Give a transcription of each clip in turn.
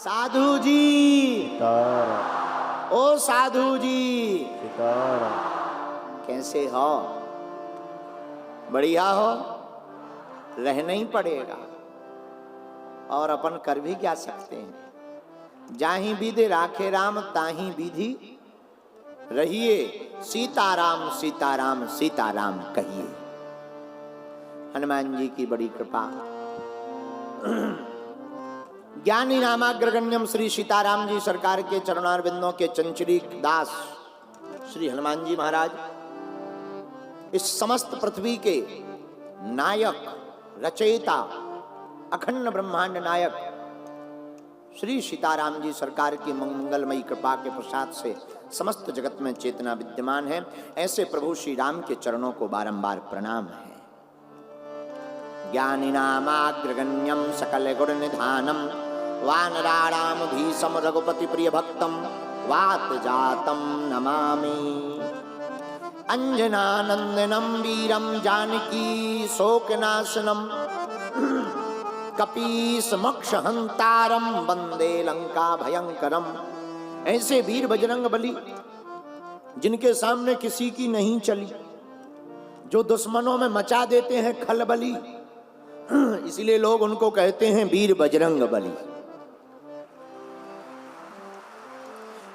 साधु जी, सीताराम। ओ साधु जी, सीताराम। कैसे हो? बढ़िया हो? रहना ही पड़ेगा, और अपन कर भी क्या सकते हैं। जाही विधि राखे राम ताही विधि रहिए, सीताराम सीताराम सीताराम कहिए। हनुमान जी की बड़ी कृपा। ज्ञानी नामाग्रगण्यम श्री सीताराम जी सरकार के चरणारविंदों के चंचली दास श्री हनुमान जी महाराज इस समस्त पृथ्वी के नायक, रचयिता, अखंड ब्रह्मांड नायक श्री सीताराम जी सरकार की मंगलमयी कृपा के प्रसाद से समस्त जगत में चेतना विद्यमान है। ऐसे प्रभु श्री राम के चरणों को बारंबार प्रणाम है। ज्ञानी नामाग्रगण्यम सकल गुण निधानम वानराणाम भीषम रघुपति प्रिय भक्तम वात जातम नमामि। अंजनानंदनम वीरम जानकी शोकनाशनम कपीस मोक्ष हंतारम वंदे लंका भयंकरम। ऐसे वीर बजरंग बली जिनके सामने किसी की नहीं चली, जो दुश्मनों में मचा देते हैं खलबली, इसलिए लोग उनको कहते हैं वीर बजरंग बली।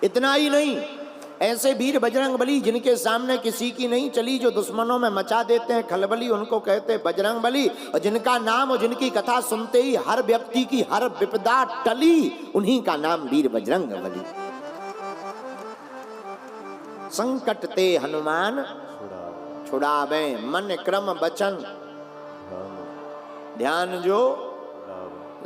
इतना ही नहीं, ऐसे वीर बजरंग बली जिनके सामने किसी की नहीं चली, जो दुश्मनों में मचा देते हैं खलबली, उनको कहते हैं बजरंग बली। और जिनका नाम और जिनकी कथा सुनते ही हर व्यक्ति की हर विपदा टली, उन्हीं का नाम वीर बजरंग बली। संकट ते हनुमान छुड़ावे, मन क्रम वचन ध्यान जो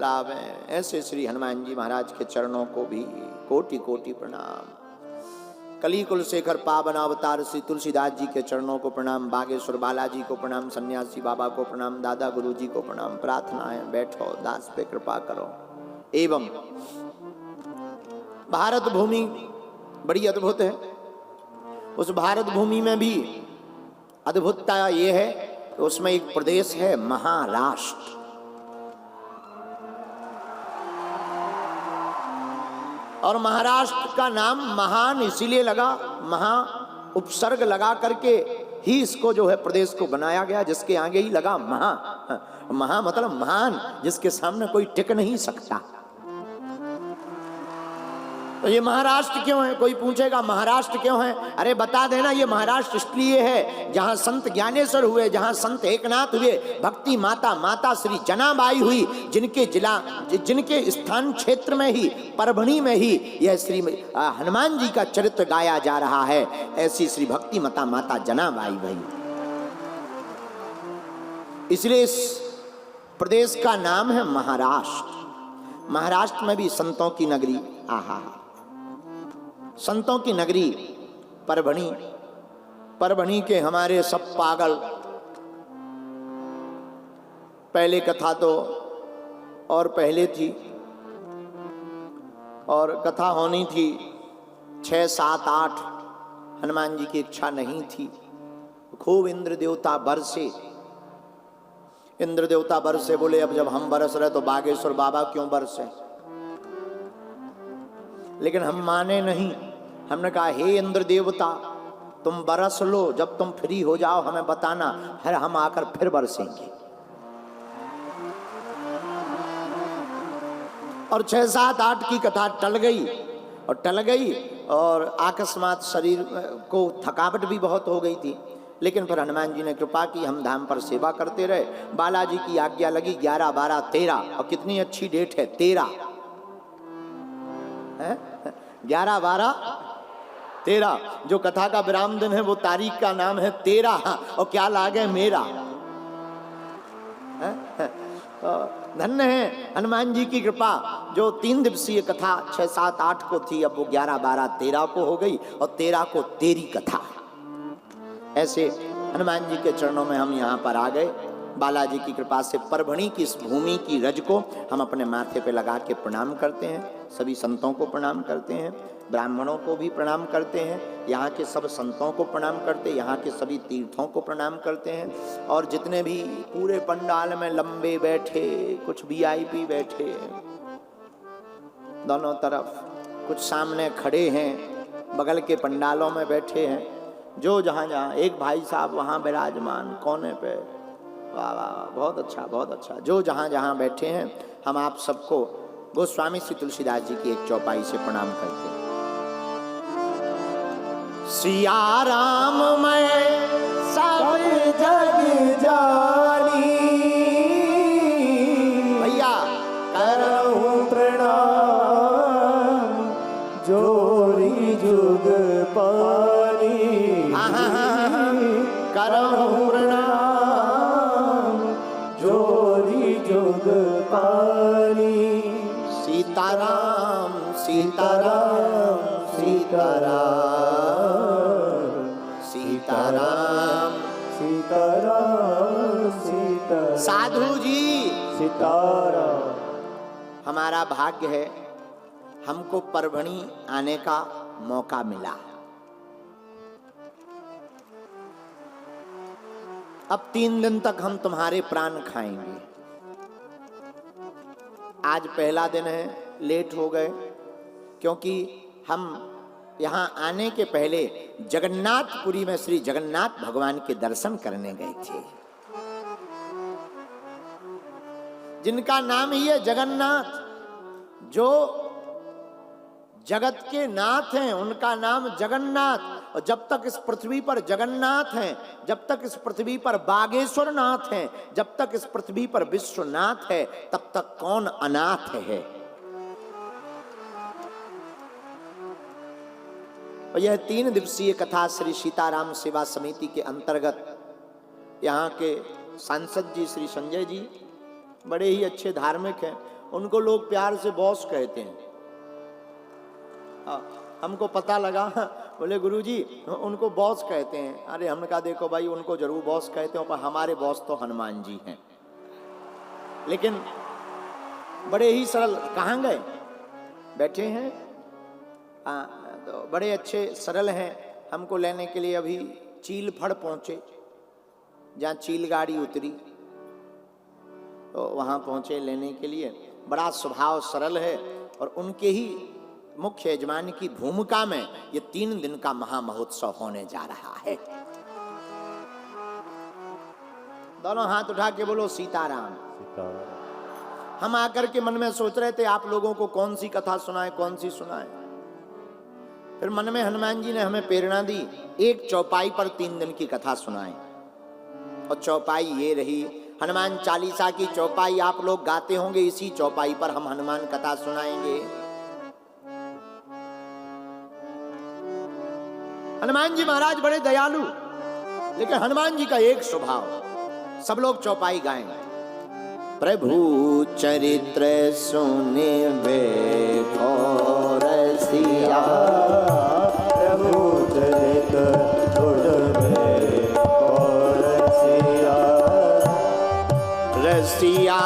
लावे। ऐसे श्री हनुमान जी महाराज के चरणों को भी कोटि कोटि प्रणाम। कली कुलशेखर पावन अवतार श्री तुलसीदास जी के चरणों को प्रणाम, बागेश्वर बालाजी को प्रणाम, सन्यासी बाबा को प्रणाम, दादा गुरु जी को प्रणाम। प्रार्थना है, बैठो, दास पे कृपा करो। एवं भारत भूमि बड़ी अद्भुत है। उस भारत भूमि में भी अद्भुतता ये है कि उसमें एक प्रदेश है महाराष्ट्र। और महाराष्ट्र का नाम महान इसीलिए लगा, महा उपसर्ग लगा करके ही इसको जो है प्रदेश को बनाया गया, जिसके आगे ही लगा महा। महा मतलब महान, जिसके सामने कोई टिक नहीं सकता। तो ये महाराष्ट्र क्यों है? कोई पूछेगा महाराष्ट्र क्यों है? अरे बता देना, ये महाराष्ट्र इसलिए है जहां संत ज्ञानेश्वर हुए, जहां संत एकनाथ हुए, भक्ति माता माता श्री जनाबाई हुई, जिनके स्थान क्षेत्र में ही, परभणी में ही यह श्री हनुमान जी का चरित्र गाया जा रहा है। ऐसी श्री भक्ति माता माता जनाबाई भाई, इसलिए इस प्रदेश का नाम है महाराष्ट्र। महाराष्ट्र में भी संतों की नगरी, आहा, संतों की नगरी परभणी। परभणी के हमारे सब पागल, पहले कथा तो और पहले थी, और कथा होनी थी 6, 7, 8। हनुमान जी की इच्छा नहीं थी। खूब इंद्र देवता बरसे। इंद्र देवता बरसे, बोले अब जब हम बरस रहे तो बागेश्वर बाबा क्यों बरसे? लेकिन हम माने नहीं। हमने कहा हे इंद्र देवता, तुम बरस लो, जब तुम फ्री हो जाओ हमें बताना, फिर हम आकर फिर बरसेंगे। और 6, 7, 8 की कथा टल गई और अकस्मात शरीर को थकावट भी बहुत हो गई थी। लेकिन फिर हनुमान जी ने कृपा की, हम धाम पर सेवा करते रहे। बालाजी की आज्ञा लगी 11, 12, 13, और कितनी अच्छी डेट है 13 है, 11, 12, 13। जो कथा का विराम दिन है वो तारीख का नाम है 13, और क्या लागे मेरा। धन्य है हनुमान जी की कृपा, जो 3 दिवसीय कथा 6, 7, 8 को थी, अब वो 11, 12, 13 को हो गई, और 13 को तेरी कथा। ऐसे हनुमान जी के चरणों में हम यहाँ पर आ गए। बालाजी की कृपा से परभणी की इस भूमि की रज को हम अपने माथे पे लगा के प्रणाम करते हैं। सभी संतों को प्रणाम करते हैं, ब्राह्मणों को भी प्रणाम करते हैं, यहाँ के सब संतों को प्रणाम करते हैं, यहाँ के सभी तीर्थों को प्रणाम करते हैं। और जितने भी पूरे पंडाल में लंबे बैठे, कुछ VIP बैठे, दोनों तरफ, कुछ सामने खड़े हैं, बगल के पंडालों में बैठे हैं, जो जहाँ जहाँ, एक भाई साहब वहाँ विराजमान कोने पे, वाह वाह, बहुत अच्छा बहुत अच्छा, जो जहाँ जहाँ बैठे हैं, हम आप सबको गोस्वामी श्री तुलसीदास जी की एक चौपाई से प्रणाम करते हैं। सिया राम मैं सब जग जानी, भैया करहूं प्रणाम जोरी जुग पानी, करहूं प्रणाम जोरी जुग पानी। सीताराम सीताराम सीताराम सीताराम सीताराम सीताराम। साधु जी सीताराम। हमारा भाग्य है, हमको परभणी आने का मौका मिला। अब 3 दिन तक हम तुम्हारे प्राण खाएंगे। आज पहला दिन है, लेट हो गए क्योंकि हम यहाँ आने के पहले जगन्नाथपुरी में श्री जगन्नाथ भगवान के दर्शन करने गए थे, जिनका नाम ही है जगन्नाथ, जो जगत के नाथ हैं, उनका नाम जगन्नाथ। और जब तक इस पृथ्वी पर जगन्नाथ हैं, जब तक इस पृथ्वी पर बागेश्वर नाथ हैं, जब तक इस पृथ्वी पर विश्वनाथ है, तब तक कौन अनाथ है। और यह 3 दिवसीय कथा श्री सीताराम सेवा समिति के अंतर्गत यहाँ के सांसद जी श्री संजय जी बड़े ही अच्छे धार्मिक हैं, उनको लोग प्यार से बॉस कहते हैं। हमको पता लगा, बोले गुरुजी उनको बॉस कहते हैं। अरे हमने कहा देखो भाई, उनको जरूर बॉस कहते हो, पर हमारे बॉस तो हनुमान जी हैं। लेकिन बड़े ही सरल, कहाँ गए, बैठे हैं, तो बड़े अच्छे सरल हैं। हमको लेने के लिए अभी चीलफड़ पहुंचे, जहाँ चील गाड़ी उतरी तो वहाँ पहुंचे लेने के लिए। बड़ा स्वभाव सरल है और उनके ही मुख्य यजमान की भूमिका में ये 3 दिन का महामहोत्सव होने जा रहा है। दोनों हाथ उठा के बोलो सीताराम। हम आकर के मन में सोच रहे थे आप लोगों को कौन सी कथा सुनाए, कौन सी सुनाए। फिर मन में हनुमान जी ने हमें प्रेरणा दी, एक चौपाई पर 3 दिन की कथा सुनाए। और चौपाई ये रही, हनुमान चालीसा की चौपाई आप लोग गाते होंगे, इसी चौपाई पर हम हनुमान कथा सुनाएंगे। हनुमान जी महाराज बड़े दयालु, लेकिन हनुमान जी का एक स्वभाव, सब लोग चौपाई गाएंगे। प्रभु चरित्र सुने वे रसिया, प्रभु चरित्र सुने रसिया, रसिया